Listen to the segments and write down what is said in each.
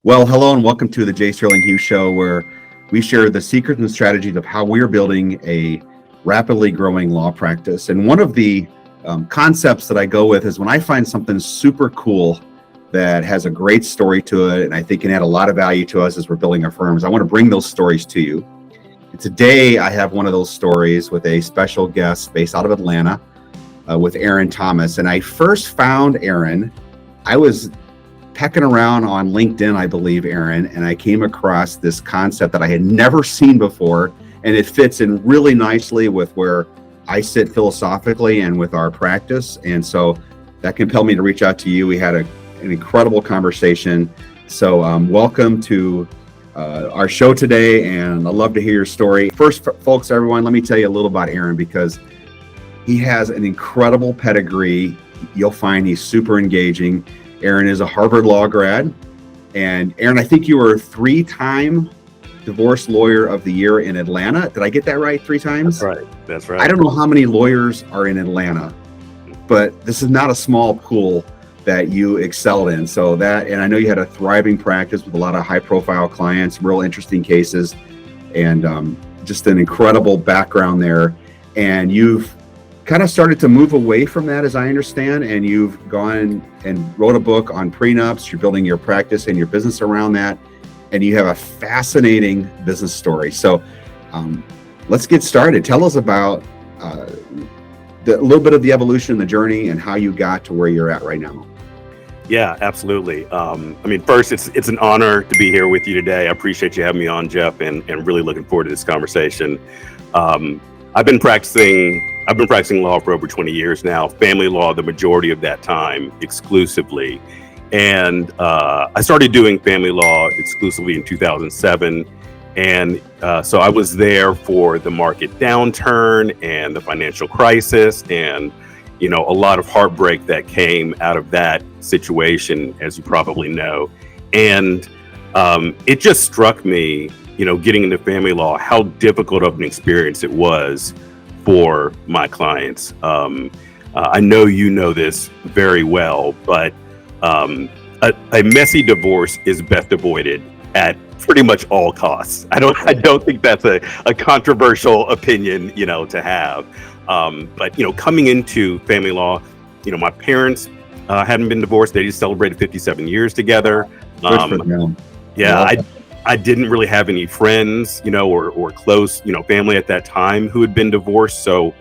Well, hello and welcome to the J. Sterling Hughes Show, where we share the secrets and strategies of how we are building a rapidly growing law practice. And one of the concepts that I go with is when I find something super cool that has a great story to it, and I think can add a lot of value to us as we're building our firms, I want to bring those stories to you. And today, I have one of those stories with a special guest based out of Atlanta with Aaron Thomas. And I first found Aaron. I was pecking around on LinkedIn, I believe, Aaron, and I came across this concept that I had never seen before, and it fits in really nicely with where I sit philosophically and with our practice. And so that compelled me to reach out to you. We had an incredible conversation. So welcome to our show today, and I'd love to hear your story. First, folks, everyone, let me tell you a little about Aaron, because he has an incredible pedigree. You'll find he's super engaging. Aaron is a Harvard Law grad. And Aaron, I think you were a 3-time Divorce Lawyer of the Year in Atlanta. Did I get that right? 3 times? That's right. I don't know how many lawyers are in Atlanta, but this is not a small pool that you excelled in. So that, and I know you had a thriving practice with a lot of high profile clients, real interesting cases, and just an incredible background there. And you've kind of started to move away from that, as I understand, and you've gone and wrote a book on prenups. You're building your practice and your business around that, and you have a fascinating business story. So let's get started. Tell us about a little bit of the evolution, the journey, and how you got to where you're at right now. Yeah, absolutely. First, it's an honor to be here with you today. I appreciate you having me on, Jeff, and really looking forward to this conversation. I've been practicing law for over 20 years now, family law the majority of that time exclusively. And I started doing family law exclusively in 2007. And so I was there for the market downturn and the financial crisis and, a lot of heartbreak that came out of that situation, as you probably know. And it just struck me, getting into family law, how difficult of an experience it was for my clients. I know you know this very well, but a messy divorce is best avoided at pretty much all costs. I don't think that's a controversial opinion, to have. But coming into family law, my parents hadn't been divorced. They just celebrated 57 years together. Good for them. Yeah, I didn't really have any friends, or close, family at that time who had been divorced. So,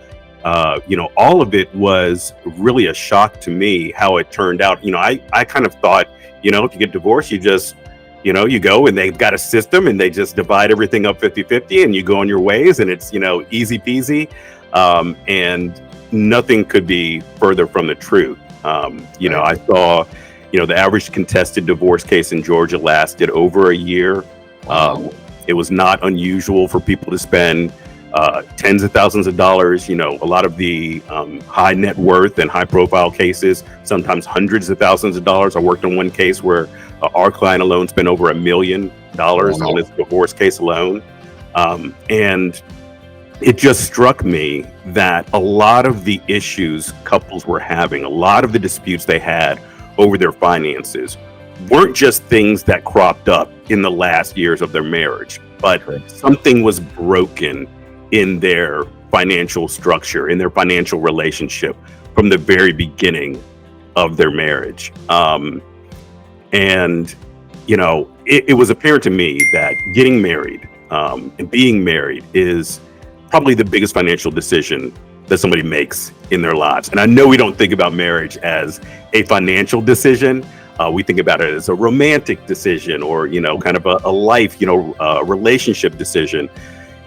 all of it was really a shock to me how it turned out. I kind of thought, if you get divorced, you just, you go and they've got a system and they just divide everything up 50-50 and you go on your ways and it's, easy peasy. And nothing could be further from the truth. I saw, the average contested divorce case in Georgia lasted over a year. It was not unusual for people to spend tens of thousands of dollars. A lot of the high net worth and high profile cases, sometimes hundreds of thousands of dollars. I worked on one case where our client alone spent over $1 million on his divorce case alone. And it just struck me that a lot of the issues couples were having, a lot of the disputes they had over their finances weren't just things that cropped up in the last years of their marriage, but something was broken in their financial structure, in their financial relationship from the very beginning of their marriage. It was apparent to me that getting married and being married is probably the biggest financial decision that somebody makes in their lives. And I know we don't think about marriage as a financial decision. We think about it as a romantic decision or, kind of a life, relationship decision.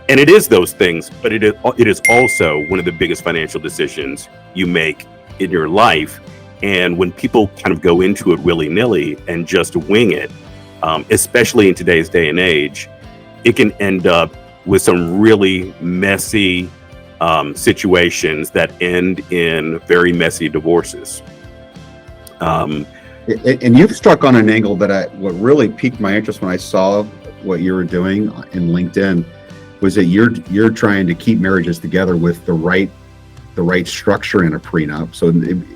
And it is those things, but it is also one of the biggest financial decisions you make in your life. And when people kind of go into it willy-nilly and just wing it, especially in today's day and age, it can end up with some really messy situations that end in very messy divorces. And you've struck on an angle that what really piqued my interest when I saw what you were doing in LinkedIn was that you're trying to keep marriages together with the right structure in a prenup. So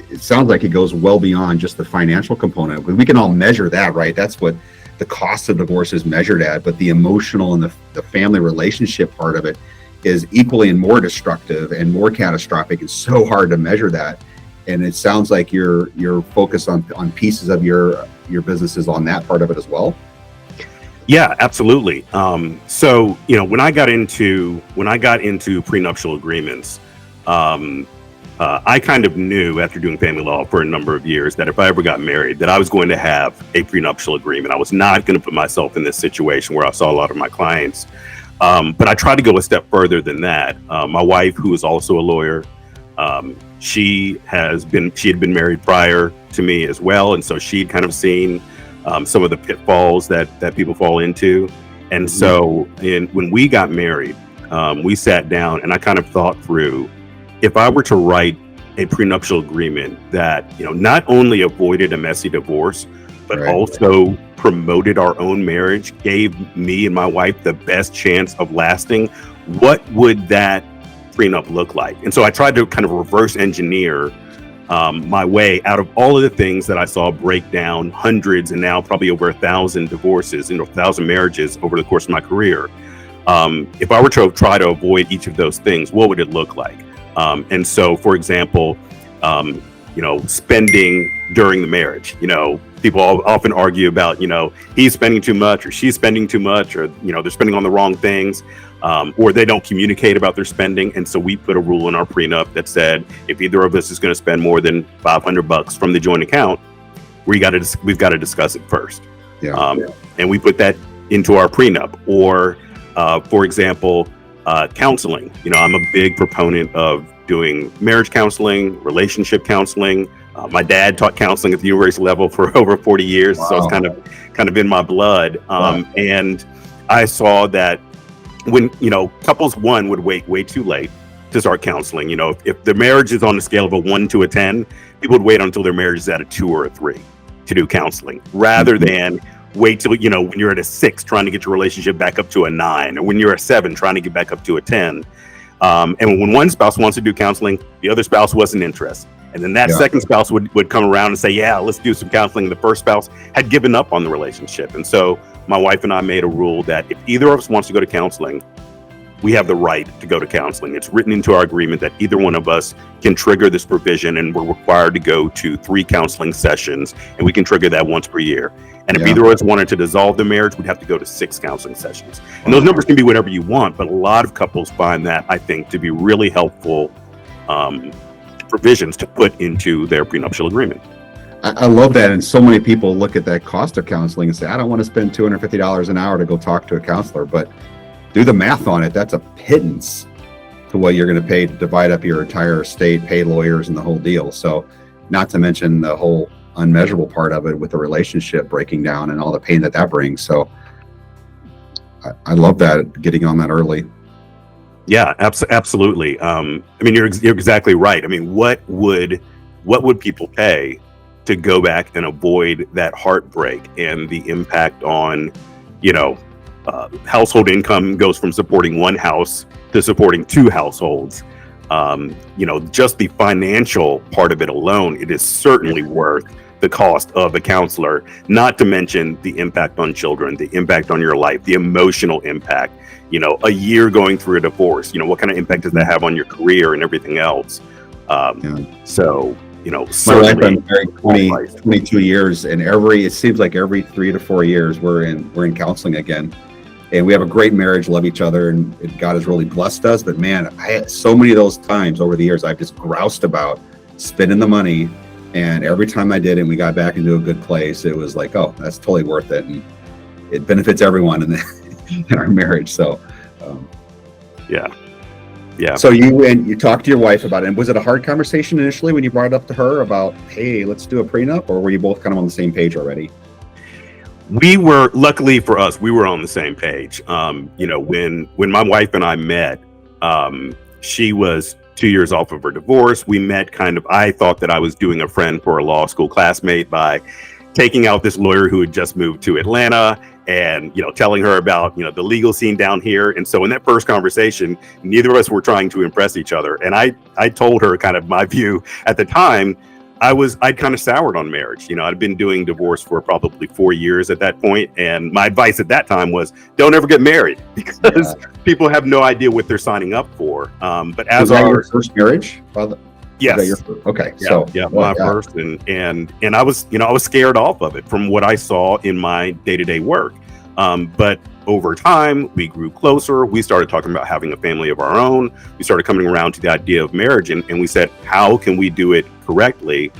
it sounds like it goes well beyond just the financial component. We can all measure that, right? That's what the cost of divorce is measured at, but the emotional and the family relationship part of it is equally and more destructive and more catastrophic. It's so hard to measure that. And it sounds like you're focused on pieces of your businesses on that part of it as well. Yeah, absolutely. So, when I got into prenuptial agreements, I kind of knew after doing family law for a number of years that if I ever got married, that I was going to have a prenuptial agreement. I was not going to put myself in this situation where I saw a lot of my clients. But I tried to go a step further than that. My wife, who is also a lawyer, she had been married prior to me as well, and so she'd kind of seen some of the pitfalls that people fall into. And so when we got married, we sat down and I kind of thought through, if I were to write a prenuptial agreement that not only avoided a messy divorce, but also promoted our own marriage, gave me and my wife the best chance of lasting, what would that prenup look like? And so I tried to kind of reverse engineer my way out of all of the things that I saw break down hundreds and now probably over 1,000 divorces and 1,000 marriages over the course of my career. If I were to try to avoid each of those things, what would it look like? And so, for example, spending during the marriage. People often argue about, he's spending too much or she's spending too much, or, they're spending on the wrong things, or they don't communicate about their spending. And so we put a rule in our prenup that said, if either of us is going to spend more than $500 from the joint account, we've got to discuss it first. And we put that into our prenup. Or, for example, counseling. I'm a big proponent of doing marriage counseling, relationship counseling. My dad taught counseling at the university level for over 40 years, so it's kind of in my blood. And I saw that when couples would wait way too late to start counseling. If the marriage is on a scale of a 1 to a 10, people would wait until their marriage is at a 2 or a 3 to do counseling, rather than wait till when you're at a 6 trying to get your relationship back up to a 9, or when you're a 7 trying to get back up to a 10. And when one spouse wants to do counseling, the other spouse wasn't interested. And then that second spouse would come around and say, yeah, let's do some counseling. The first spouse had given up on the relationship. And so my wife and I made a rule that if either of us wants to go to counseling, we have the right to go to counseling. It's written into our agreement that either one of us can trigger this provision, and we're required to go to 3 counseling sessions, and we can trigger that once per year. And if either of us wanted to dissolve the marriage, we'd have to go to 6 counseling sessions. And those numbers can be whatever you want, but a lot of couples find that, I think, to be really helpful provisions to put into their prenuptial agreement. I love that. And so many people look at that cost of counseling and say, I don't want to spend $250 an hour to go talk to a counselor, but do the math on it. That's a pittance to what you're going to pay to divide up your entire estate, pay lawyers and the whole deal. So not to mention the whole unmeasurable part of it with the relationship breaking down and all the pain that brings. So I love that, getting on that early. Yeah, absolutely. You're exactly right. What would people pay to go back and avoid that heartbreak and the impact on, household income goes from supporting one house to supporting 2 households. Just the financial part of it alone, it is certainly worth the cost of a counselor, not to mention the impact on children, the impact on your life, the emotional impact, a year going through a divorce, what kind of impact does that have on your career and everything else? So, my wife, I'm married 22 years, and it seems like every 3 to 4 years we're in counseling again. And we have a great marriage, love each other, and God has really blessed us. But man, I had so many of those times over the years I've just groused about spending the money. And every time I did it and we got back into a good place, it was like, oh, that's totally worth it. And it benefits everyone in our marriage. So, yeah. So you talked to your wife about it. And was it a hard conversation initially when you brought it up to her about, hey, let's do a prenup? Or were you both kind of on the same page already? Luckily for us, we were on the same page. When my wife and I met, she was 2 years off of her divorce. We met I thought that I was doing a friend for a law school classmate by taking out this lawyer who had just moved to Atlanta and, telling her about, the legal scene down here. And so in that first conversation, neither of us were trying to impress each other. And I told her kind of my view at the time. I'd kind of soured on marriage. I'd been doing divorce for probably 4 years at that point, and my advice at that time was don't ever get married because people have no idea what they're signing up for. But as your first marriage? Yes. Okay. My first, and I was scared off of it from what I saw in my day-to-day work. But over time, we grew closer. We started talking about having a family of our own. We started coming around to the idea of marriage, and we said, how can we do it correctly?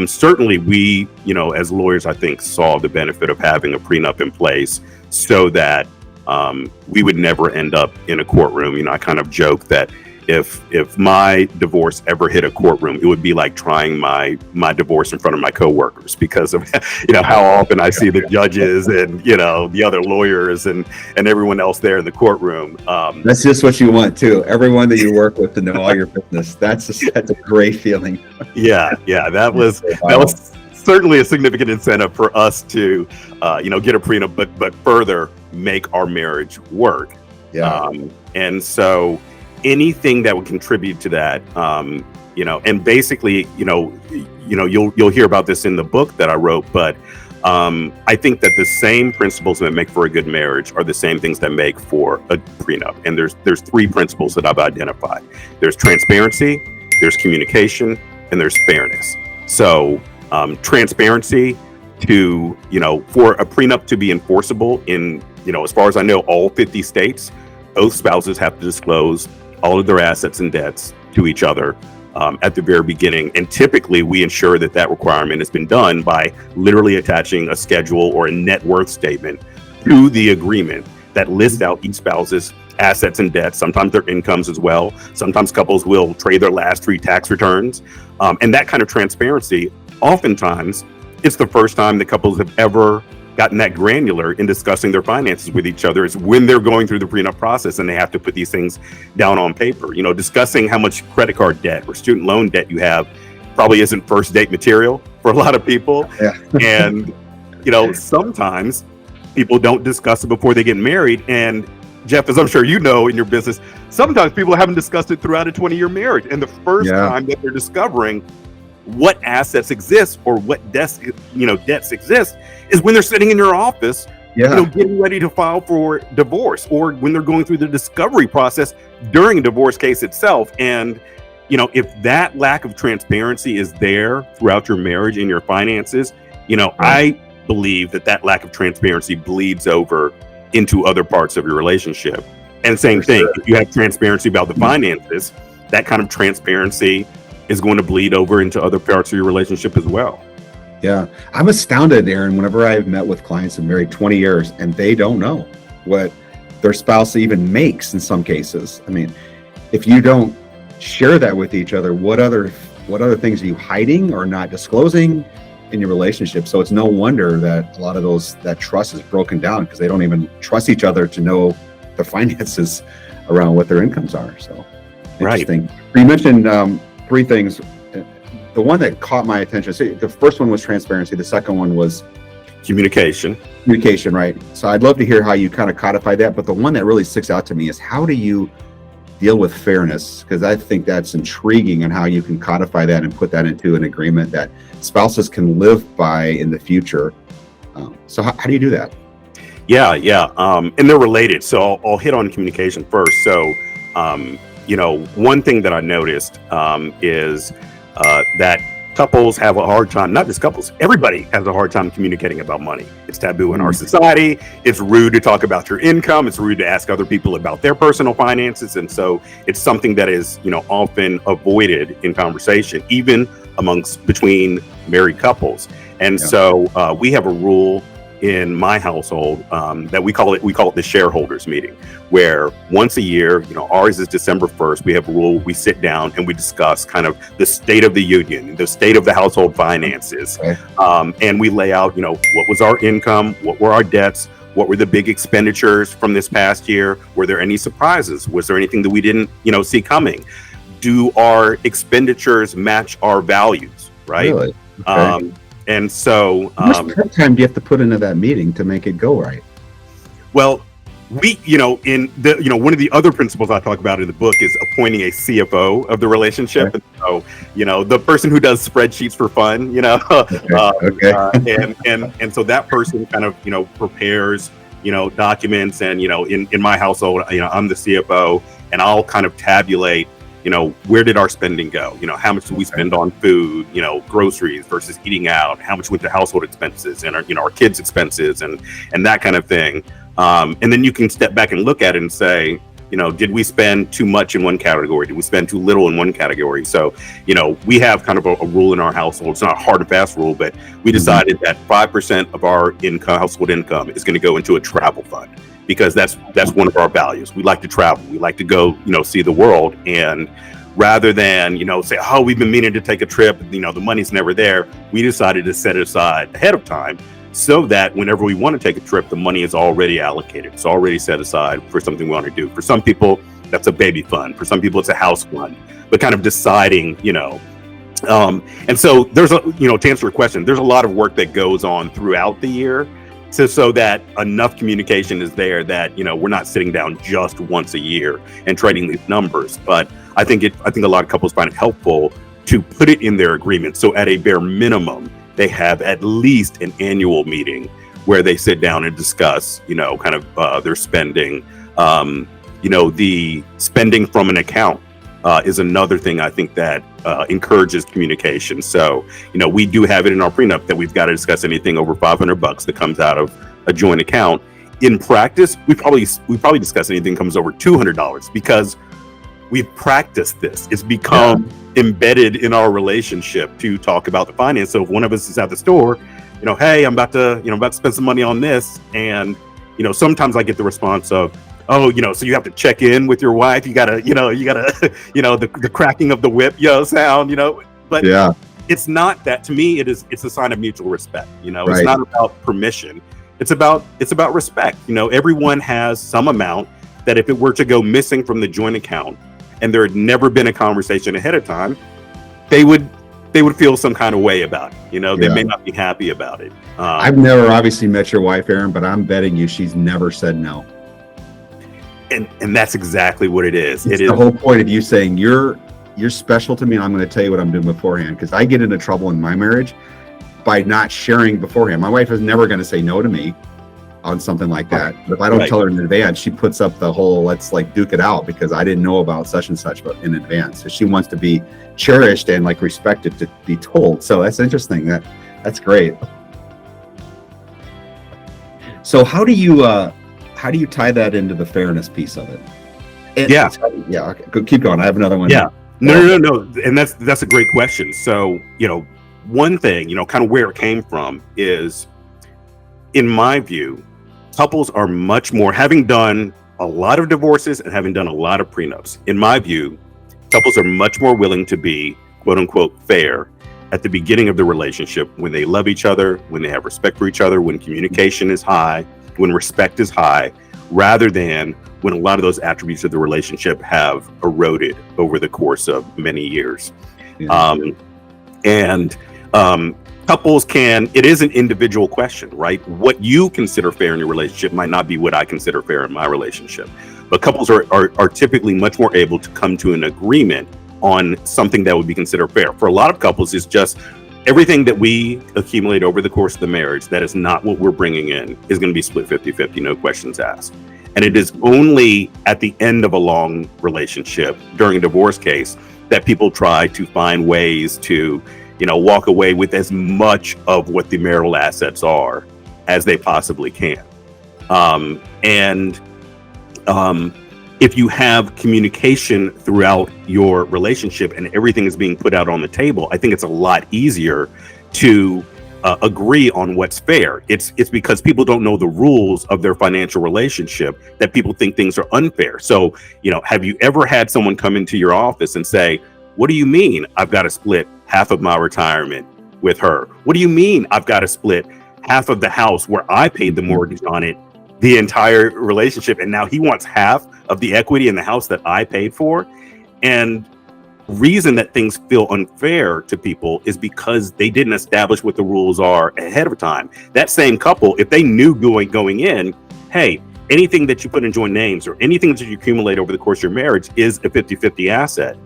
Certainly we, as lawyers, I think saw the benefit of having a prenup in place so that we would never end up in a courtroom. I kind of joke that if my divorce ever hit a courtroom, it would be like trying my divorce in front of my coworkers because of how often I see the judges and the other lawyers and everyone else there in the courtroom. That's just what you want too. Everyone that you work with to know all your business. That's a great feeling. Yeah. That was certainly a significant incentive for us to get a prenup, but further make our marriage work. Yeah. And so anything that would contribute to that, and basically, you'll hear about this in the book that I wrote, but I think that the same principles that make for a good marriage are the same things that make for a prenup. And there's 3 principles that I've identified. There's transparency, there's communication, and there's fairness. So transparency for a prenup to be enforceable in, as far as I know, all 50 states, both spouses have to disclose all of their assets and debts to each other at the very beginning. And typically we ensure that requirement has been done by literally attaching a schedule or a net worth statement to the agreement that lists out each spouse's assets and debts, sometimes their incomes as well. Sometimes couples will trade their last 3 tax returns. And that kind of transparency, oftentimes, it's the first time that couples have ever gotten that granular in discussing their finances with each other is when they're going through the prenup process and they have to put these things down on paper. Discussing how much credit card debt or student loan debt you have probably isn't first date material for a lot of people. Yeah. And, sometimes people don't discuss it before they get married. And Jeff, as I'm sure you know in your business, sometimes people haven't discussed it throughout a 20-year marriage. And the first time that they're discovering what assets exist or what debts exist is when they're sitting in your office, getting ready to file for divorce, or when they're going through the discovery process during a divorce case itself. And, if that lack of transparency is there throughout your marriage and your finances, I believe that lack of transparency bleeds over into other parts of your relationship. And same thing, if you have transparency about the finances, that kind of transparency is going to bleed over into other parts of your relationship as well. Yeah. I'm astounded, Aaron, whenever I've met with clients and married 20 years and they don't know what their spouse even makes in some cases. I mean, if you don't share that with each other, what other things are you hiding or not disclosing in your relationship? So it's no wonder that a lot of that trust is broken down because they don't even trust each other to know the finances around what their incomes are. So interesting. Right. You mentioned 3 things. The one that caught my attention, so the first one was transparency. The second one was communication, right? So I'd love to hear how you kind of codify that. But the one that really sticks out to me is how do you deal with fairness? Because I think that's intriguing and how you can codify that and put that into an agreement that spouses can live by in the future. So how do you do that? Yeah. And they're related. So I'll hit on communication first. So, one thing that I noticed is that couples have a hard time, not just couples, everybody has a hard time communicating about money. It's taboo in our society. It's rude to talk about your income. It's rude to ask other people about their personal finances. And so it's something that is, often avoided in conversation, even between married couples. And so we have a rule in my household that we call it the shareholders meeting, where once a year, ours is December 1st, we have a rule, we sit down and we discuss kind of the state of the union, the state of the household finances. Okay. And we lay out, what was our income, what were our debts, what were the big expenditures from this past year, were there any surprises, was there anything that we didn't see coming, do our expenditures match our values, right? Really? Okay. And so how much prep time do you have to put into that meeting to make it go right? Well, one of the other principles I talk about in the book is appointing a CFO of the relationship. Okay. And so, the person who does spreadsheets for fun, Okay. and so that person kind of, prepares, documents, and, in my household, I'm the CFO, and I'll kind of tabulate, where did our spending go? How much did we spend on food, groceries versus eating out? How much went to household expenses and our kids' expenses and that kind of thing. And then you can step back and look at it and say, did we spend too much in one category? Did we spend too little in one category? So, we have kind of a rule in our household. It's not a hard and fast rule, but we decided that 5% of our household income is going to go into a travel fund, because that's one of our values. We like to travel. We like to go, see the world. And rather than, say, oh, we've been meaning to take a trip, the money's never there, we decided to set it aside ahead of time, so that whenever we want to take a trip, the money is already allocated. It's already set aside for something we want to do. For some people, that's a baby fund. For some people, it's a house fund. But kind of deciding, and so there's to answer your question, there's a lot of work that goes on throughout the year, so that enough communication is there that, we're not sitting down just once a year and trading these numbers. But I think a lot of couples find it helpful to put it in their agreement. So at a bare minimum, they have at least an annual meeting where they sit down and discuss, kind of their spending. The spending from an account is another thing I think that encourages communication. So, we do have it in our prenup that we've got to discuss anything over $500 that comes out of a joint account. In practice, we probably discuss anything that comes over $200, because we've practiced this. It's become embedded in our relationship to talk about the finance. So if one of us is at the store, hey, I'm about to spend some money on this, and sometimes I get the response of, oh, so you have to check in with your wife. You gotta, the cracking of the whip, sound, but it's not that. To me, it's a sign of mutual respect. Right. It's not about permission. It's about respect. Everyone has some amount that if it were to go missing from the joint account and there had never been a conversation ahead of time, they would feel some kind of way about it. They may not be happy about it. I've never obviously met your wife, Aaron, but I'm betting you she's never said no. And that's exactly what it is. It's the whole point of you saying you're special to me, and I'm going to tell you what I'm doing beforehand, because I get into trouble in my marriage by not sharing beforehand. My wife is never going to say no to me on something like that. But if I don't tell her in advance, she puts up the whole let's duke it out because I didn't know about such and such, but in advance. So she wants to be cherished and respected, to be told. So that's interesting. That's great. So how do you tie that into the fairness piece of it? Okay. Keep going. I have another one. No. And that's a great question. So, one thing, kind of where it came from is, in my view, couples are much more, having done a lot of divorces and having done a lot of prenups, in my view, couples are much more willing to be, quote unquote, fair at the beginning of the relationship, when they love each other, when they have respect for each other, when communication is high, when respect is high, rather than when a lot of those attributes of the relationship have eroded over the course of many years. Couples it is an individual question, right? What you consider fair in your relationship might not be what I consider fair in my relationship. But couples are typically much more able to come to an agreement on something that would be considered fair. For a lot of couples, it's just everything that we accumulate over the course of the marriage that is not what we're bringing in is going to be split 50-50, no questions asked. And it is only at the end of a long relationship, during a divorce case, that people try to find ways to walk away with as much of what the marital assets are as they possibly can. If you have communication throughout your relationship and everything is being put out on the table, I think it's a lot easier to agree on what's fair. It's because people don't know the rules of their financial relationship that people think things are unfair. So, have you ever had someone come into your office and say, what do you mean I've got to split half of my retirement with her? What do you mean I've got to split half of the house where I paid the mortgage on it, the entire relationship, and now he wants half of the equity in the house that I paid for? And reason that things feel unfair to people is because they didn't establish what the rules are ahead of time. That same couple, if they knew going in, hey, anything that you put in joint names or anything that you accumulate over the course of your marriage is a 50-50 asset.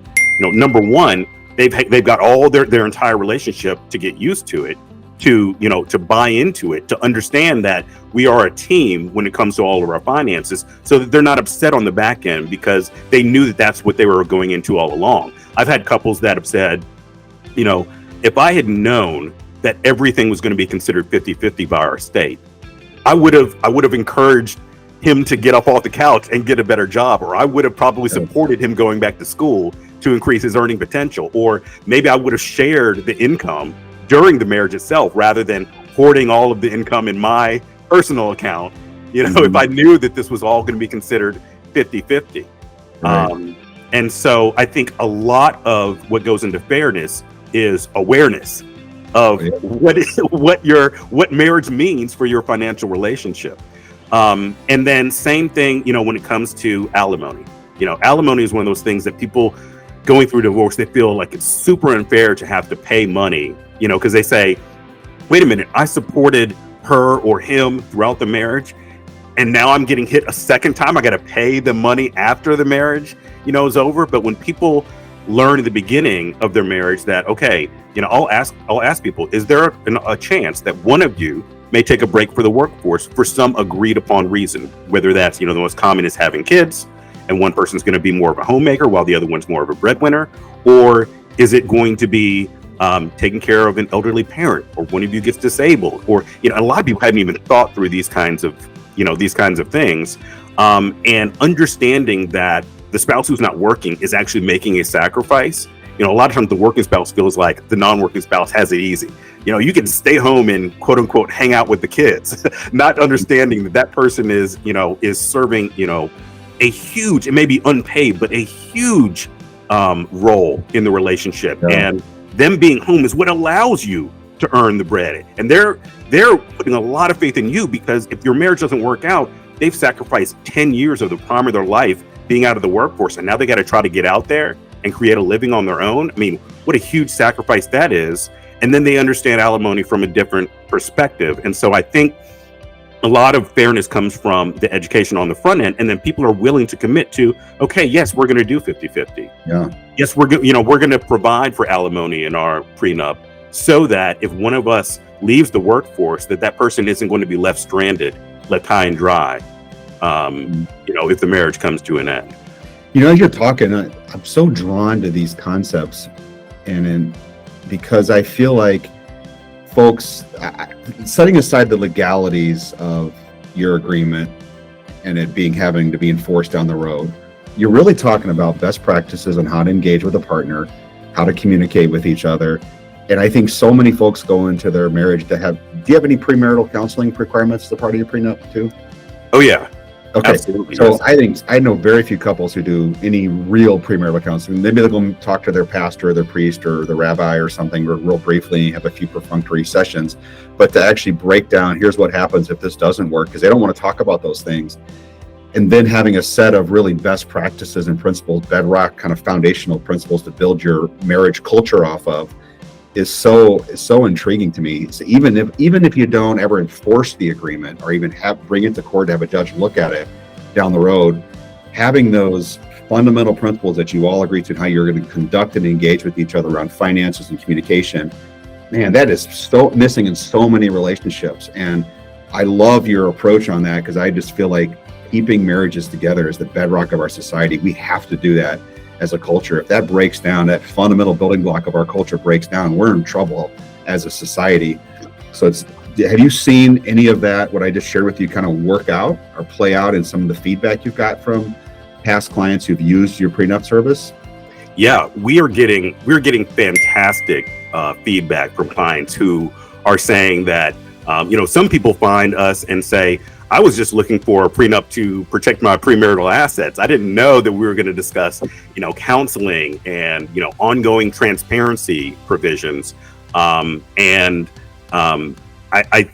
Number one, they've got all their entire relationship to get used to it, to buy into it, to understand that we are a team when it comes to all of our finances, so that they're not upset on the back end because they knew that that's what they were going into all along. I've had couples that have said, if I had known that everything was going to be considered 50-50 by our state, I would have encouraged him to get up off the couch and get a better job, or I would have probably supported him going back to school to increase his earning potential, or maybe I would have shared the income during the marriage itself rather than hoarding all of the income in my personal account, if I knew that this was all going to be considered 50-50. Right. And so I think a lot of what goes into fairness is awareness of what marriage means for your financial relationship. And then same thing, when it comes to alimony. Alimony is one of those things that people going through divorce, they feel like it's super unfair to have to pay money, because they say, wait a minute, I supported her or him throughout the marriage, and now I'm getting hit a second time. I got to pay the money after the marriage, is over. But when people learn at the beginning of their marriage that, okay, I'll ask people, is there a chance that one of you may take a break for the workforce for some agreed upon reason, whether that's, the most common is having kids, and one person's going to be more of a homemaker while the other one's more of a breadwinner, or is it going to be taking care of an elderly parent, or one of you gets disabled, or a lot of people hadn't even thought through these kinds of things, and understanding that the spouse who's not working is actually making a sacrifice. A lot of times the working spouse feels like the non-working spouse has it easy. You can stay home and quote unquote hang out with the kids, not understanding that person is serving a huge, it may be unpaid, but a huge role in the relationship. Yeah. And them being home is what allows you to earn the bread. And they're putting a lot of faith in you, because if your marriage doesn't work out, they've sacrificed 10 years of the prime of their life being out of the workforce. And now they got to try to get out there and create a living on their own. I mean, what a huge sacrifice that is. And then they understand alimony from a different perspective. And so I think a lot of fairness comes from the education on the front end, and then people are willing to commit to, okay, yes, we're going to do 50-50. Yeah. Yes, we're going to provide for alimony in our prenup, so that if one of us leaves the workforce, that person isn't going to be left stranded, left high and dry, if the marriage comes to an end. As you're talking, I'm so drawn to these concepts, because I feel like folks, setting aside the legalities of your agreement and it having to be enforced down the road, you're really talking about best practices on how to engage with a partner, how to communicate with each other. And I think so many folks go into their marriage do you have any premarital counseling requirements as a part of your prenup too? Oh yeah. Okay, absolutely. So yes. I know very few couples who do any real premarital counseling. Maybe they'll go talk to their pastor or their priest or the rabbi or something real briefly, have a few perfunctory sessions. But to actually break down, here's what happens if this doesn't work, because they don't want to talk about those things. And then having a set of really best practices and principles, bedrock kind of foundational principles to build your marriage culture off of, is so intriguing to me. So even if you don't ever enforce the agreement or even bring it to court to have a judge look at it down the road, having those fundamental principles that you all agree to, how you're going to conduct and engage with each other around finances and communication, man, that is so missing in so many relationships. And I love your approach on that, because I just feel like keeping marriages together is the bedrock of our society. We have to do that as a culture. If that breaks down, that fundamental building block of our culture breaks down, we're in trouble as a society. So have you seen any of that, what I just shared with you, kind of work out or play out in some of the feedback you've got from past clients who've used your prenup service? Yeah, we're getting fantastic feedback from clients who are saying that, some people find us and say, I was just looking for a prenup to protect my premarital assets. I didn't know that we were going to discuss, counseling and, ongoing transparency provisions. I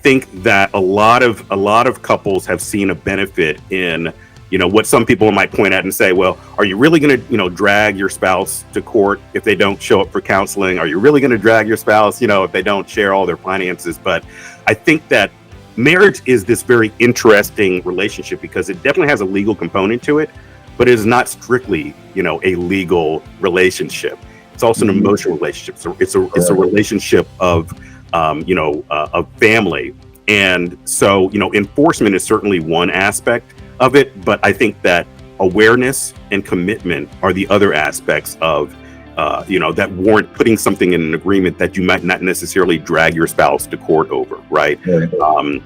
think that a lot of couples have seen a benefit in, what some people might point at and say, well, are you really going to, drag your spouse to court if they don't show up for counseling? Are you really going to drag your spouse, if they don't share all their finances? But I think that marriage is this very interesting relationship because it definitely has a legal component to it, but it is not strictly, a legal relationship. It's also an emotional relationship. So it's a relationship of, of family. And so, enforcement is certainly one aspect of it, but I think that awareness and commitment are the other aspects of, that warrant putting something in an agreement that you might not necessarily drag your spouse to court over, right? Knowing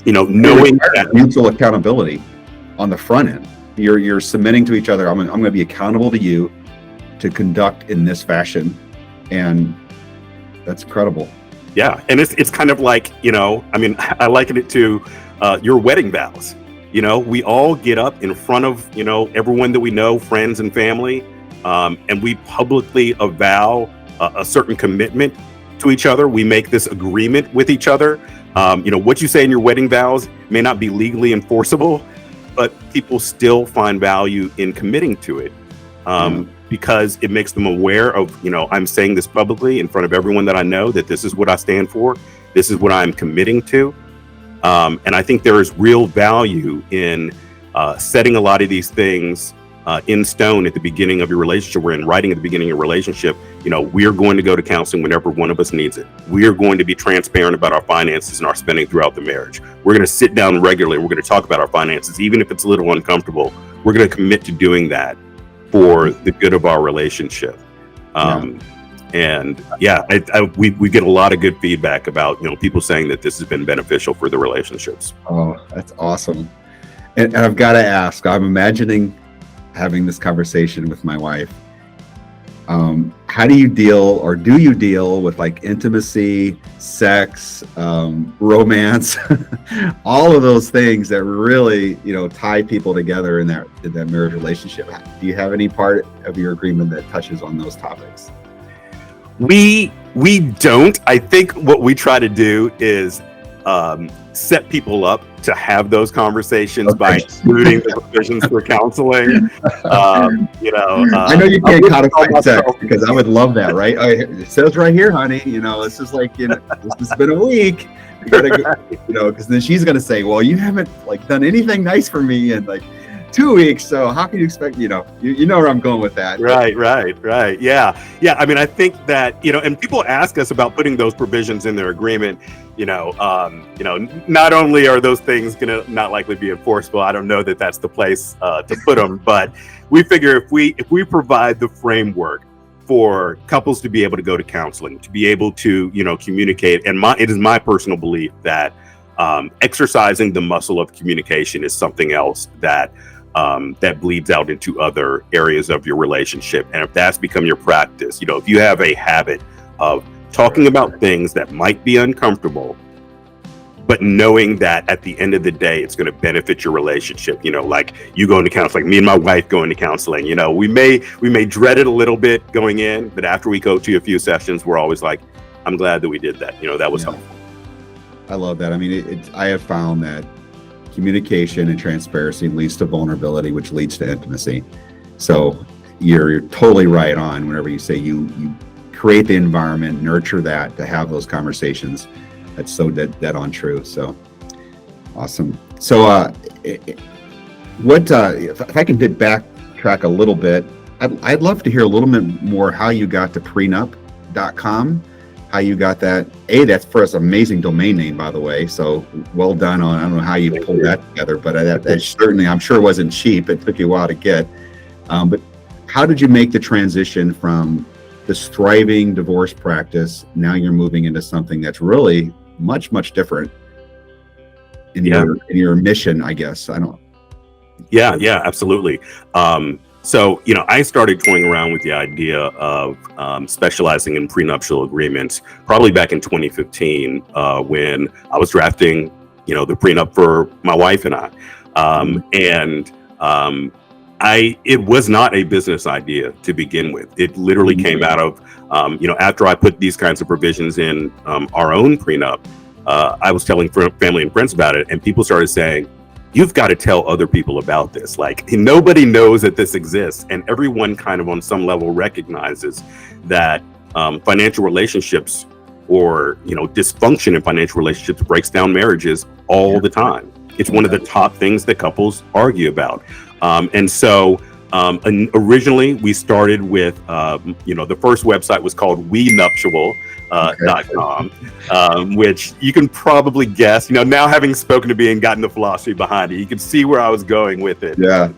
that mutual accountability on the front end, you're submitting to each other. I'm going to be accountable to you to conduct in this fashion, and that's incredible. Yeah, and it's kind of like, I liken it to your wedding vows. We all get up in front of, everyone that we know, friends and family, and we publicly avow a certain commitment to each other. We make this agreement with each other. What you say in your wedding vows may not be legally enforceable, but people still find value in committing to it because it makes them aware of, I'm saying this publicly in front of everyone that I know, that this is what I stand for. This is what I'm committing to. And I think there is real value in setting a lot of these things in stone at the beginning of your relationship. We're in writing at the beginning of your relationship. We're going to go to counseling whenever one of us needs it. We are going to be transparent about our finances and our spending throughout the marriage. We're going to sit down regularly. We're going to talk about our finances, even if it's a little uncomfortable. We're going to commit to doing that for the good of our relationship. And we get a lot of good feedback about, people saying that this has been beneficial for the relationships. Oh, that's awesome. And I've got to ask, I'm imagining having this conversation with my wife. How do you deal with like intimacy, sex, romance, all of those things that really, tie people together in that marriage relationship? Do you have any part of your agreement that touches on those topics? We don't. I think what we try to do is set people up to have those conversations by including the provisions for counseling. I know you can't codify sex because I would love that, right? It says right here, honey, it's just like, this has been a week. You gotta go, because then she's going to say, well, you haven't done anything nice for me in 2 weeks. So how can you expect, you know where I'm going with that. Right. Yeah. I mean, I think that, and people ask us about putting those provisions in their agreement, not only are those things going to not likely be enforceable, I don't know that that's the place to put them, but we figure if we provide the framework for couples to be able to go to counseling, to be able to, communicate. And it is my personal belief that exercising the muscle of communication is something else that bleeds out into other areas of your relationship. And if that's become your practice, if you have a habit of talking about things that might be uncomfortable, but knowing that at the end of the day, it's going to benefit your relationship, like you going to counseling, me and my wife going to counseling, we may dread it a little bit going in, but after we go to a few sessions, we're always like, I'm glad that we did that. That was helpful. I love that. I mean, I have found that communication and transparency leads to vulnerability, which leads to intimacy. So you're totally right on whenever you say you create the environment, nurture that, to have those conversations. That's so dead on true. So awesome. So if I can backtrack a little bit, I'd love to hear a little bit more how you got to prenup.com. How you got that. That's first amazing domain name, by the way. So well done on, I don't know how you pulled that together, but that certainly, I'm sure wasn't cheap. It took you a while to get. But how did you make the transition from this thriving divorce practice? Now you're moving into something that's really much, much different in your mission, I guess. Yeah, absolutely. So, I started toying around with the idea of specializing in prenuptial agreements probably back in 2015 when I was drafting, the prenup for my wife and I. It was not a business idea to begin with. It literally came out of, after I put these kinds of provisions in our own prenup, I was telling family and friends about it, and people started saying, you've got to tell other people about this. Nobody knows that this exists. And everyone kind of on some level recognizes that financial relationships or dysfunction in financial relationships breaks down marriages all the time. It's one of the top things that couples argue about. And so originally we started with, the first website was called wenuptial.com, which you can probably guess, now having spoken to me and gotten the philosophy behind it, you can see where I was going with it. There.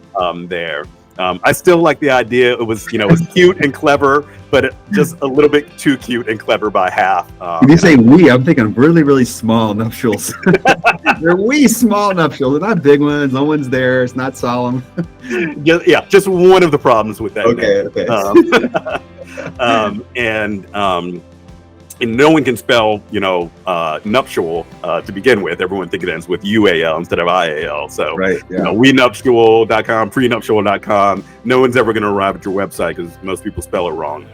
I still like the idea. It was, it was cute and clever, but just a little bit too cute and clever by half. When you say we, I'm thinking really, really small nuptials. They're wee small nuptials. They're not big ones. No one's there. It's not solemn. Just one of the problems with that. And no one can spell, nuptial to begin with. Everyone thinks it ends with UAL instead of IAL. So, wenuptial.com, prenuptial.com. No one's ever going to arrive at your website because most people spell it wrong.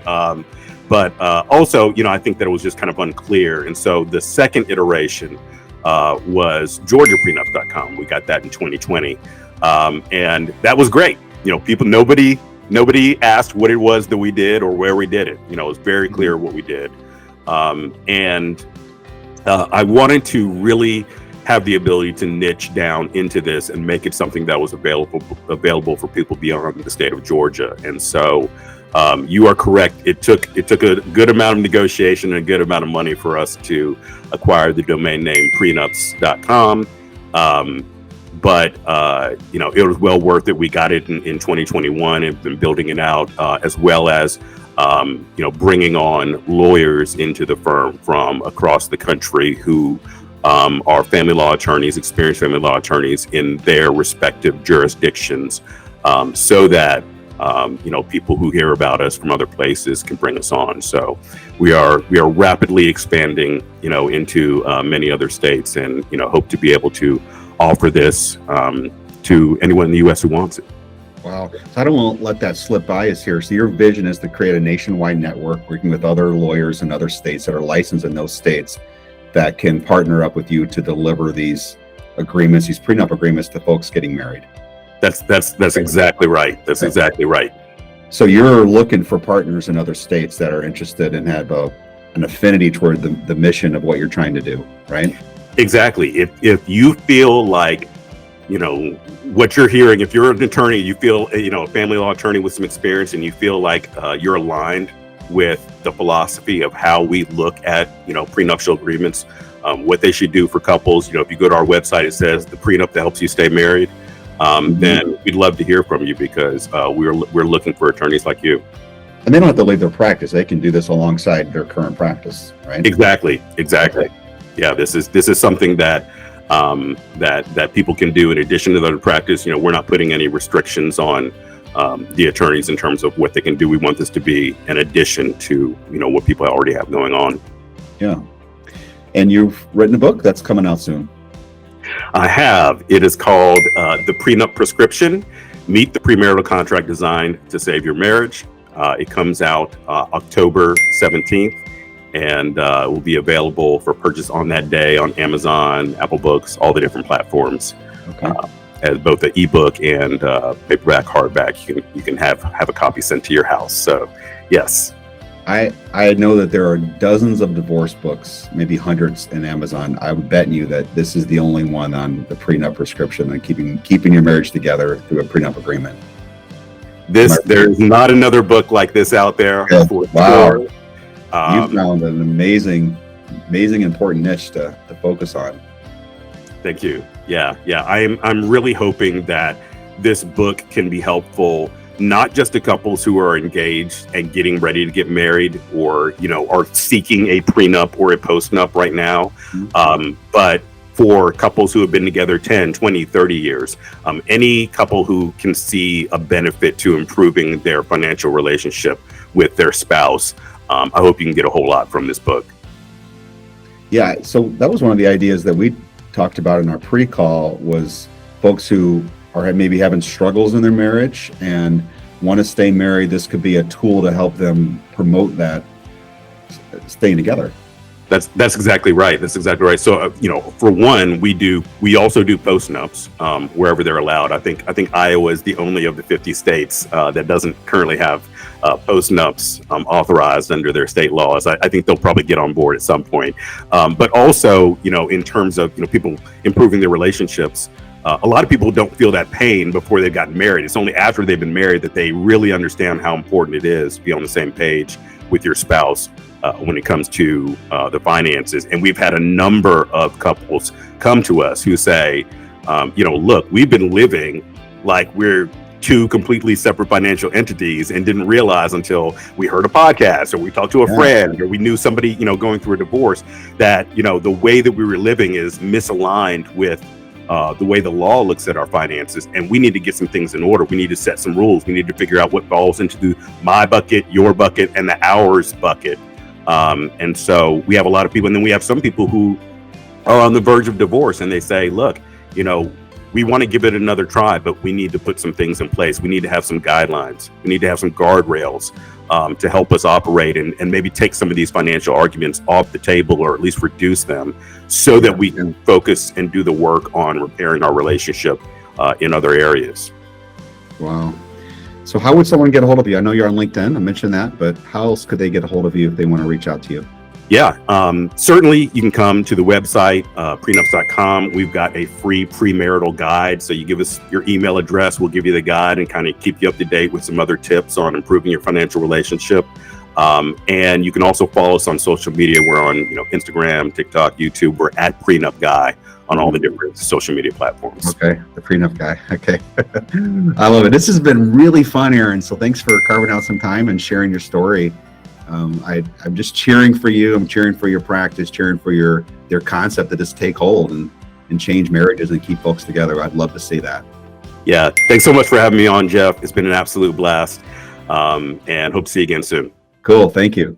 But also, I think that it was just kind of unclear. And so the second iteration was GeorgiaPrenups.com. We got that in 2020. And that was great. Nobody asked what it was that we did or where we did it. It was very clear what we did. And I wanted to really have the ability to niche down into this and make it something that was available for people beyond the state of Georgia. And so you are correct. It took a good amount of negotiation and a good amount of money for us to acquire the domain name Prenups.com. But it was well worth it. We got it in 2021 and been building it out, as well as bringing on lawyers into the firm from across the country who are family law attorneys, experienced family law attorneys in their respective jurisdictions, so that people who hear about us from other places can bring us on. So we are rapidly expanding, into many other states, and hope to be able to offer this to anyone in the U.S. who wants it. Wow. So I don't want to let that slip by us here. So your vision is to create a nationwide network working with other lawyers in other states that are licensed in those states that can partner up with you to deliver these agreements, these prenup agreements to folks getting married. That's exactly right. That's exactly right. So you're looking for partners in other states that are interested and have an affinity toward the mission of what you're trying to do, right? Exactly. If you feel like, what you're hearing, if you're an attorney, you feel, a family law attorney with some experience, and you feel like you're aligned with the philosophy of how we look at, prenuptial agreements, what they should do for couples. If you go to our website, it says the prenup that helps you stay married. Then we'd love to hear from you, because we're looking for attorneys like you. And they don't have to leave their practice. They can do this alongside their current practice, right? Exactly. Okay. Yeah, this is something that that people can do in addition to their practice. We're not putting any restrictions on the attorneys in terms of what they can do. We want this to be an addition to what people already have going on. Yeah. And you've written a book that's coming out soon. I have. It is called The Prenup Prescription: Meet the Premarital Contract Designed to Save Your Marriage. It comes out October 17th. And will be available for purchase on that day on Amazon, Apple Books, all the different platforms. Okay. As both the ebook and paperback, hardback, you can have a copy sent to your house. So, yes. I know that there are dozens of divorce books, maybe hundreds in Amazon. I would bet you that this is the only one on the prenup prescription and keeping your marriage together through a prenup agreement. There's not another book like this out there. Yeah. Wow. You found an amazing, important niche to focus on. Thank you. Yeah. I'm really hoping that this book can be helpful, not just to couples who are engaged and getting ready to get married, or are seeking a prenup or a postnup right now, but for couples who have been together 10, 20, 30 years, any couple who can see a benefit to improving their financial relationship with their spouse. I hope you can get a whole lot from this book. Yeah, so that was one of the ideas that we talked about in our pre-call, was folks who are maybe having struggles in their marriage and want to stay married. This could be a tool to help them promote that staying together. That's exactly right. That's exactly right. So, for one, we also do post-nups wherever they're allowed. I think Iowa is the only of the 50 states that doesn't currently have post-nups authorized under their state laws. I think they'll probably get on board at some point. But also, in terms of people improving their relationships, a lot of people don't feel that pain before they've gotten married. It's only after they've been married that they really understand how important it is to be on the same page with your spouse when it comes to the finances. And we've had a number of couples come to us who say, look, we've been living like we're two completely separate financial entities and didn't realize until we heard a podcast or we talked to a friend or we knew somebody, going through a divorce that, the way that we were living is misaligned with the way the law looks at our finances, and we need to get some things in order. We need to set some rules. We need to figure out what falls into my bucket, your bucket, and the ours bucket. And so we have a lot of people, and then we have some people who are on the verge of divorce, and they say, look, we want to give it another try, but we need to put some things in place. We need to have some guidelines. We need to have some guardrails to help us operate and maybe take some of these financial arguments off the table, or at least reduce them, so that we can focus and do the work on repairing our relationship in other areas. Wow. So how would someone get a hold of you? I know you're on LinkedIn. I mentioned that, but how else could they get a hold of you if they want to reach out to you? Yeah, certainly you can come to the website, prenups.com. We've got a free premarital guide. So you give us your email address, we'll give you the guide and kind of keep you up to date with some other tips on improving your financial relationship. And you can also follow us on social media. We're on Instagram, TikTok, YouTube. We're at Prenup Guy on all the different social media platforms. Okay, the Prenup Guy. Okay. I love it. This has been really fun, Aaron. So thanks for carving out some time and sharing your story. I'm just cheering for you. I'm cheering for your practice, cheering for your concept that just take hold and change marriages and keep folks together. I'd love to see that. Yeah. Thanks so much for having me on, Jeff. It's been an absolute blast. And hope to see you again soon. Cool. Thank you.